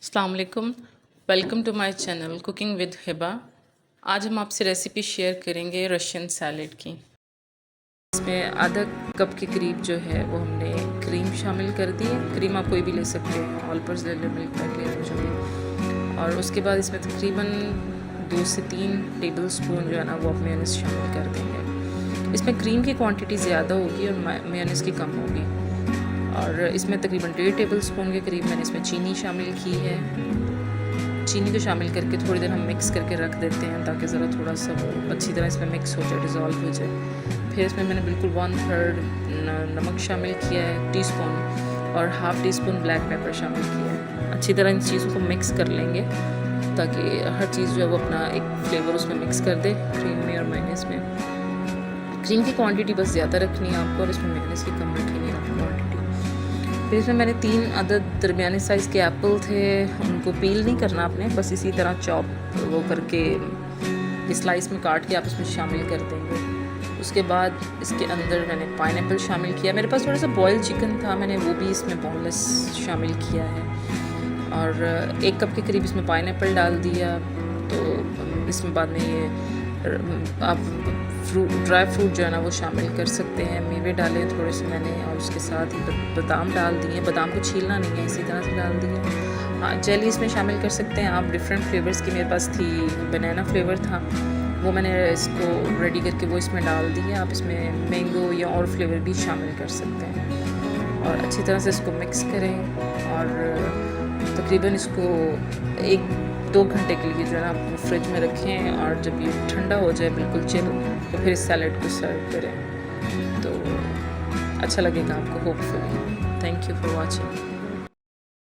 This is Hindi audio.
अस्सलाम वालेकुम, welcome to my channel cooking with Hiba. आज हम आपसे रेसिपी शेयर करेंगे रशियन सैलेड की। इसमें आधा कप के करीब जो है वो हमने क्रीम शामिल कर दी है। क्रीम आप कोई भी ले सकते हैं, ऑल पर्पस ले लें, मिल्क पैक ले लें, जो भी। और उसके बाद इसमें तकरीबन 2 से 3 टेबल स्पून जो है ना वो आप मेयोनीज़ शामिल कर देंगे। इसमें क्रीम की क्वांटिटी ज़्यादा होगी और मेयोनीज़ की कम होगी। और इसमें तकरीबन 1.5 टेबल स्पून के करीब मैंने इसमें चीनी शामिल की है। चीनी को शामिल करके थोड़ी देर हम मिक्स करके रख देते हैं ताकि ज़रा थोड़ा सा वो अच्छी तरह इसमें मिक्स हो जाए, डिज़ोल्व हो जाए। फिर इसमें मैंने बिल्कुल 1/3 नमक शामिल किया है, टीस्पून, और half tea spoon black pepper शामिल किया है। अच्छी तरह इन चीज़ों को मिक्स कर लेंगे ताकि हर चीज़ जो है वो अपना एक फ्लेवर उसमें मिक्स कर दे, क्रीम में और मेयोनीज़ में। क्रीम की क्वांटिटी बस ज़्यादा रखनी है आपको और इसमें मेयोनीज़ की कम रखनी है आपको क्वांटिटी। फिर इसमें मैंने 3 अदद दरमियाने साइज़ के एप्पल थे, उनको पील नहीं करना आपने, बस इसी तरह चॉप वो करके स्लाइस में काट के आप इसमें शामिल कर देंगे। उसके बाद इसके अंदर मैंने पाइनएप्पल शामिल किया। मेरे पास थोड़ा सा बॉयल चिकन था, मैंने वो भी इसमें बोनलेस शामिल किया है। और 1 कप के करीब इसमें पाइनएप्पल डाल दिया। तो इसमें बाद में ये आप ड्राई फ्रूट जो है ना वो शामिल कर सकते हैं, मेवे डाले थोड़े से मैंने, और उसके साथ ही बादाम डाल दिए। बादाम को छीलना नहीं है, इसी तरह से डाल दिए। हाँ, जेली इसमें शामिल कर सकते हैं आप डिफरेंट फ्लेवर्स की। मेरे पास थी बनाना फ्लेवर था, वो मैंने इसको रेडी करके वो इसमें डाल दिए। आप इसमें मैंगो या और फ्लेवर भी शामिल कर सकते हैं। और अच्छी तरह से इसको मिक्स करें और तकरीबन इसको 1-2 घंटे के लिए जो है ना आप फ्रिज में रखें। और जब ये ठंडा हो जाए बिल्कुल चिल, तो फिर इस सैलेड को सर्व करें तो अच्छा लगेगा आपको hopefully. Thank you for watching.